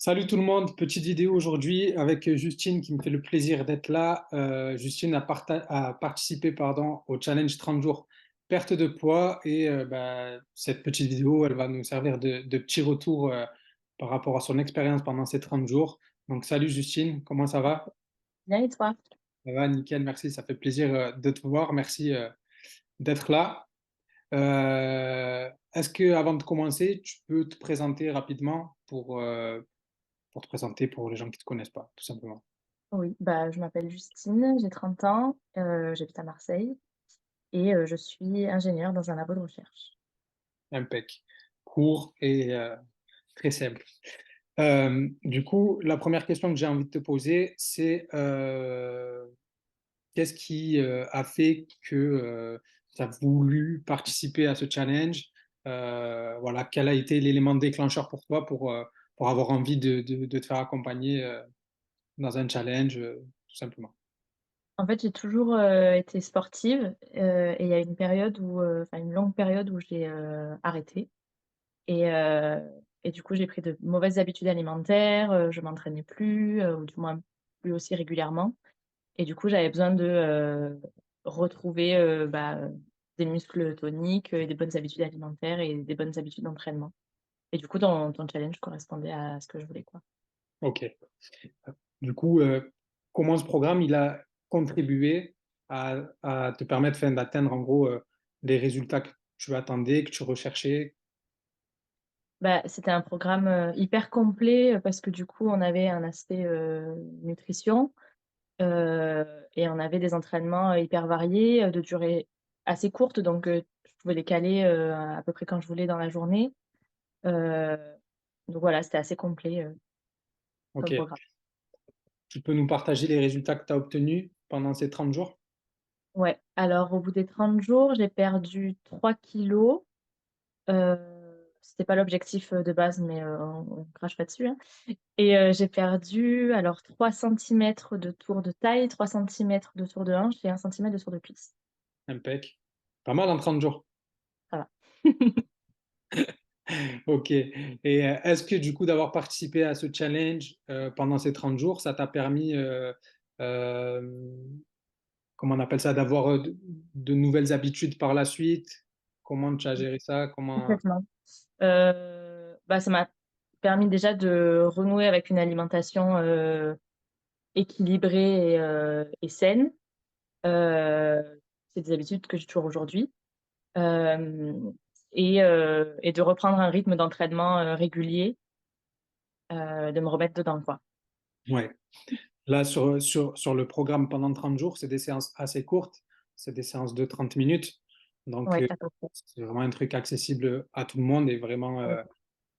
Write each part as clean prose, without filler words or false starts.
Salut tout le monde, petite vidéo aujourd'hui avec Justine qui me fait le plaisir d'être là. Justine a participé au challenge 30 jours perte de poids et cette petite vidéo elle va nous servir de petit retour par rapport à son expérience pendant ces 30 jours. Donc salut Justine, comment ça va? Bien et toi? Ça va, nickel, merci, ça fait plaisir de te voir, merci d'être là. Est-ce que avant de commencer, tu peux te présenter rapidement pour te présenter pour les gens qui ne te connaissent pas, tout simplement. Oui, bah, je m'appelle Justine, j'ai 30 ans, j'habite à Marseille et je suis ingénieure dans un labo de recherche. Impec. Court et très simple. Du coup, la première question que j'ai envie de te poser, c'est qu'est-ce qui a fait que tu as voulu participer à ce challenge? Voilà, quel a été l'élément déclencheur pour toi pour avoir envie de te faire accompagner dans un challenge, tout simplement? En fait, j'ai toujours, été sportive, et il y a une période où, enfin une longue période où j'ai, arrêté et heu et du coup, j'ai pris de mauvaises habitudes alimentaires, je m'entraînais plus, ou du moins plus aussi régulièrement et du coup, j'avais besoin de, retrouver, des muscles toniques, et des bonnes habitudes alimentaires et des bonnes habitudes d'entraînement. Et du coup, ton challenge correspondait à ce que je voulais, quoi. Ok. Du coup, comment ce programme il a contribué à te permettre enfin, d'atteindre en gros les résultats que tu attendais, que tu recherchais? Bah, c'était un programme, hyper complet, parce que du coup, on avait un aspect, nutrition, et on avait des entraînements, hyper variés, de durée assez courte, donc je pouvais les caler, à peu près quand je voulais dans la journée. Heu, donc voilà, c'était assez complet, Ok. comme programme. Tu peux nous partager les résultats que tu as obtenus pendant ces 30 jours? Ouais, alors au bout des 30 jours, j'ai perdu 3 kilogrammes. C'était pas l'objectif, de base, mais on crache pas dessus, hein. Et j'ai perdu alors 3 centimètres de tour de taille, 3 centimètres de tour de hanche et 1 centimètre de tour de cuisse. Impec. Pas mal en 30 jours. Ça va. Ok. Et est-ce que du coup d'avoir participé à ce challenge pendant ces 30 jours, ça t'a permis, euh, comment on appelle ça, d'avoir de nouvelles habitudes par la suite? Comment tu as géré ça? Comment... Complètement. Bah, ça m'a permis déjà de renouer avec une alimentation, équilibrée et saine. C'est des habitudes que j'ai toujours aujourd'hui. Hem et de reprendre un rythme d'entraînement, régulier, de me remettre dedans, quoi. Ouais. Là, sur le programme pendant 30 jours, c'est des séances assez courtes, c'est des séances de 30 minutes. Donc, Ouais, à peu près. c'est vraiment un truc accessible à tout le monde et vraiment, Ouais.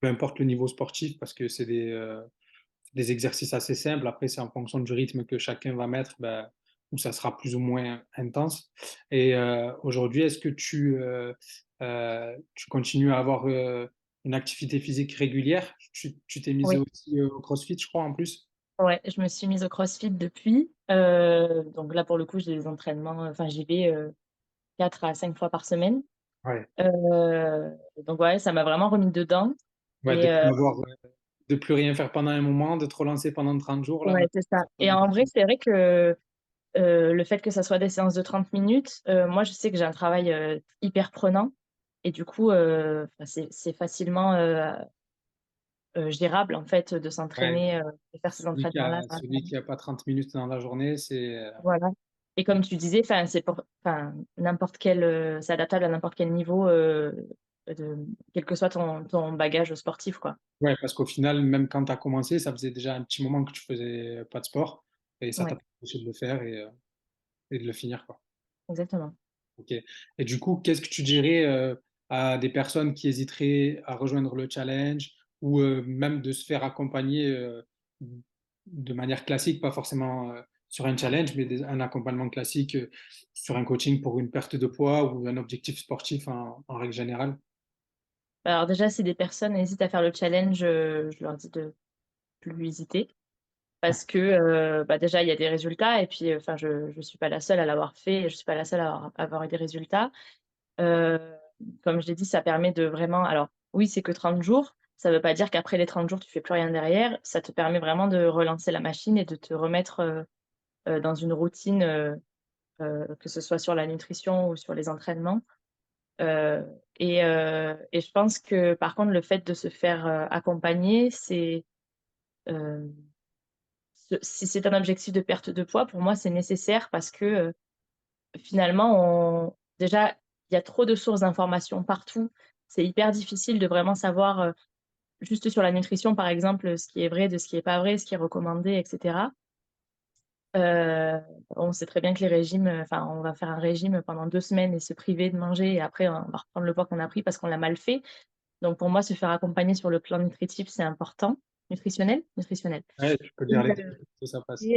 peu importe le niveau sportif, parce que c'est des exercices assez simples. Après, c'est en fonction du rythme que chacun va mettre, ben, où ça sera plus ou moins intense. Et aujourd'hui, est-ce que tu continues à avoir une activité physique régulière? Tu t'es mise Oui. aussi au CrossFit, je crois, en plus? Ouais, je me suis mise au CrossFit depuis, donc là, pour le coup, j'ai des entraînements, enfin, j'y vais, 4 à 5 fois par semaine, Ouais. donc ouais, ça m'a vraiment remis dedans Ouais, et de plus rien faire pendant un moment, de te relancer pendant 30 jours, là, ouais, maintenant. c'est ça et en vrai, c'est vrai que, le fait que ça soit des séances de 30 minutes, moi, je sais que j'ai un travail, hyper prenant et du coup, enfin, c'est facilement, gérable, en fait, de Ouais, s'entraîner, de faire ces entraînements-là dans la celui journée. qui a pas 30 minutes dans la journée, c'est Voilà et comme tu disais, enfin, c'est pour enfin, n'importe quel, c'est adaptable à n'importe quel niveau, de quel que soit ton bagage sportif, quoi. ouais, parce qu'au final, même quand tu as commencé, ça faisait déjà un petit moment que tu faisais pas de sport et ça t'a Ouais, pas empêché de le faire et de le finir, quoi. exactement. Ok. Et du coup, qu'est-ce que tu dirais à des personnes qui hésiteraient à rejoindre le challenge ou même de se faire accompagner de manière classique, pas forcément sur un challenge, mais un accompagnement classique sur un coaching pour une perte de poids ou un objectif sportif en règle générale? Alors déjà, si des personnes hésitent à faire le challenge, je leur dis de plus hésiter parce que, bah, déjà, il y a des résultats et puis, enfin, je suis pas la seule à l'avoir fait, je suis pas la seule à avoir eu des résultats. Heu, Comme je l'ai dit, ça permet de vraiment alors oui, c'est que 30 jours, Ça veut pas dire qu'après les 30 jours, tu fais plus rien derrière. Ça te permet vraiment de relancer la machine et de te remettre, dans une routine, que ce soit sur la nutrition ou sur les entraînements. Heu et je pense que, par contre, le fait de se faire, accompagner, c'est, hem, si c'est un objectif de perte de poids, pour moi, c'est nécessaire parce que, finalement, déjà, il y a trop de sources d'informations partout. C'est hyper difficile de vraiment savoir, juste sur la nutrition, par exemple, ce qui est vrai de ce qui est pas vrai, ce qui est recommandé et cetera. Heu, on sait très bien que les régimes, enfin, on va faire un régime pendant 2 semaines et se priver de manger et après on va reprendre le poids qu'on a pris parce qu'on l'a mal fait. Donc pour moi, se faire accompagner sur le plan nutritif, c'est important. Nutritionnel? Nutritionnel. Ouais, tu peux Et dire les deux, que ça passe. sur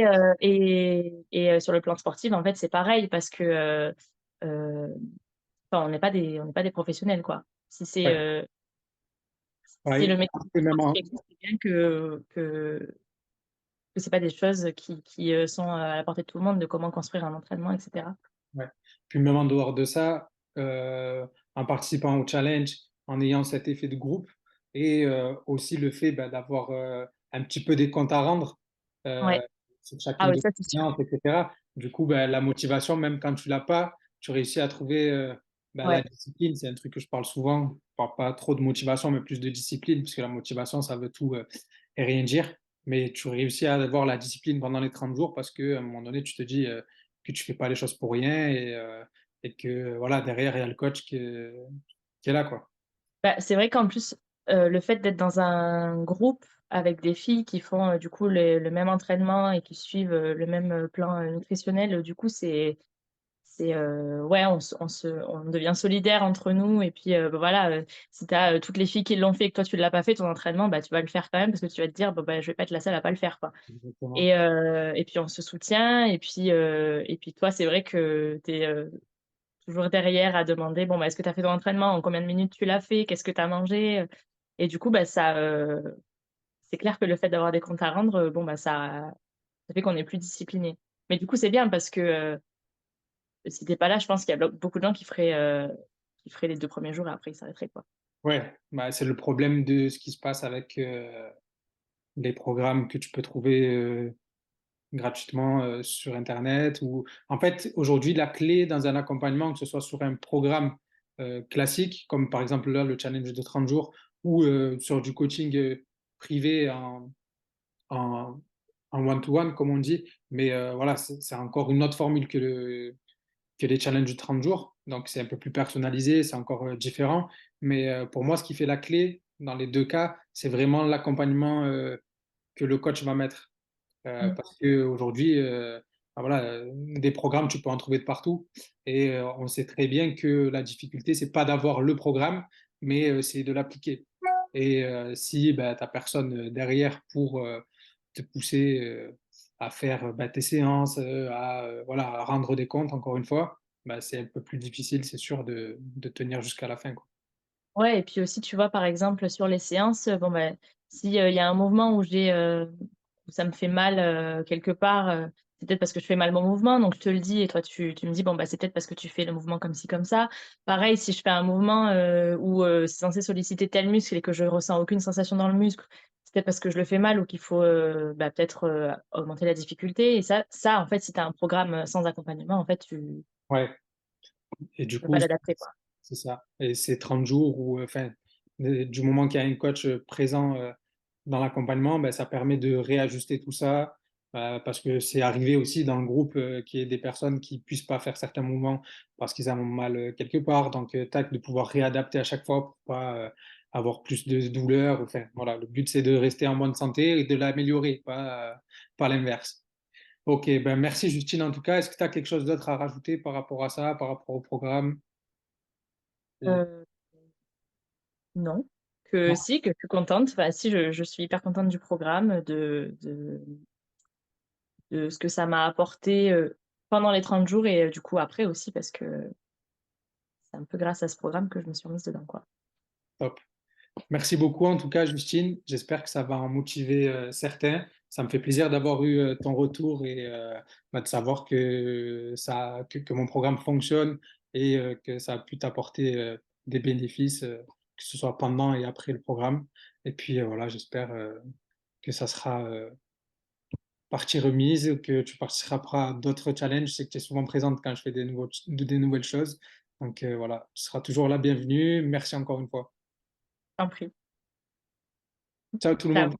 le plan sportif, en fait, c'est pareil parce que, enfin, on n'est pas des professionnels, quoi. Si c'est, Ouais, si ouais. le médecin Après, même sportif en, existe, c'est bien que c'est pas des choses qui, sont, à la portée de tout le monde, de comment construire un entraînement et cetera. ouais. Puis même en dehors de ça, en participant au challenge, en ayant cet effet de groupe et aussi le fait d'avoir un petit peu des comptes à rendre euh, Ouais. sur Ah chacune oui, de ça, tes c'est sûr. séances, etc. Du coup, la motivation, même quand tu l'as pas, tu réussis à trouver la Ouais, discipline. C'est un truc que je parle souvent. Je parle pas trop de motivation, mais plus de discipline, puisque la motivation, ça veut tout et rien dire. Mais tu réussis à avoir la discipline pendant les 30 jours parce qu'à un moment donné, tu te dis que tu fais pas les choses pour rien et que voilà, derrière, il y a le coach qui est là, quoi. bah, c'est vrai qu'en plus, le fait d'être dans un groupe avec des filles qui font, du coup, le même entraînement et qui suivent, le même, plan, nutritionnel, du coup, ouais, on devient solidaires entre nous et puis, bah, voilà, si tu as, toutes les filles qui l'ont fait et que toi tu l'as pas fait ton entraînement, bah, tu vas le faire quand même parce que tu vas te dire: «Bon, bah, je vais pas être la seule à pas le faire, quoi». Exactement. Et puis on se soutient et puis toi, c'est vrai que tu es, toujours derrière à demander: «Bon, bah, est-ce que tu as fait ton entraînement? En combien de minutes tu l'as fait? Qu'est-ce que tu as mangé?» Et du coup, bah, c'est clair que le fait d'avoir des comptes à rendre, bon, bah, ça fait qu'on est plus discipliné. Mais du coup, c'est bien parce que, si tu es pas là, je pense qu'il y a beaucoup de gens qui feraient les 2 premiers jours et après ils s'arrêteraient, quoi. Ouais, c'est le problème de ce qui se passe avec les programmes que tu peux trouver gratuitement sur Internet. Ou... En fait, aujourd'hui, la clé dans un accompagnement, que ce soit sur un programme classique, comme par exemple là, le challenge de 30 jours, ou sur du coaching privé en, en one-to-one, comme on dit. Mais voilà, c'est encore une autre formule que les challenges de 30 jours. Donc, c'est un peu plus personnalisé, c'est encore différent. Mais pour moi, ce qui fait la clé dans les deux cas, c'est vraiment l'accompagnement que le coach va mettre. Mmh. Parce qu'aujourd'hui, voilà, des programmes, tu peux en trouver de partout. Et on sait très bien que la difficulté, c'est pas d'avoir le programme, mais c'est de l'appliquer. Et si tu n'as personne derrière pour te pousser à faire tes séances, voilà, à rendre des comptes, encore une fois, c'est un peu plus difficile, c'est sûr, de tenir jusqu'à la fin, quoi. Ouais et puis aussi, tu vois, par exemple, sur les séances, bon, bah, si, il y a un mouvement où ça me fait mal, quelque part, c'est peut-être parce que je fais mal mon mouvement, donc je te le dis et toi tu me dis: «Bon, bah, c'est peut-être parce que tu fais le mouvement comme ci, comme ça». Pareil, si je fais un mouvement, où, c'est censé solliciter tel muscle et que je ressens aucune sensation dans le muscle, c'est peut-être parce que je le fais mal ou qu'il faut, bah, peut-être, augmenter la difficulté et ça, en fait, si tu as un programme, sans accompagnement, en fait, tu Ouais. Et du peux coup, pas l'adapter, quoi. c'est ça. Et c'est 30 jours où, enfin, du moment qu'il y a un coach présent dans l'accompagnement, ça permet de réajuster tout ça. Parce que c'est arrivé aussi dans le groupe qu'il y ait des personnes qui puissent pas faire certains mouvements parce qu'ils ont mal quelque part. Donc, tac, de pouvoir réadapter à chaque fois pour pas avoir plus de douleur. Enfin, voilà, le but, c'est de rester en bonne santé et de l'améliorer, pas l'inverse. Ok, merci Justine en tout cas. Est-ce que tu as quelque chose d'autre à rajouter par rapport à ça, par rapport au programme? Heu Non, que si, que je suis contente. Enfin si, je suis hyper contente du programme, de ce que ça m'a apporté, pendant les 30 jours et du coup après aussi parce que c'est un peu grâce à ce programme que je me suis remise dedans, quoi. Top. Merci beaucoup en tout cas, Justine. J'espère que ça va en motiver certains. Ça me fait plaisir d'avoir eu ton retour et de savoir que mon programme fonctionne et que ça a pu t'apporter des bénéfices, que ce soit pendant et après le programme. Et puis, voilà, j'espère, que ça sera, partie remise ou que tu participeras à d'autres challenges. Je sais que tu es souvent présente quand je fais des nouvelles choses. Donc, voilà, tu seras toujours la bienvenue. Merci encore une fois. Je t'en prie. Ciao tout le Ciao. monde.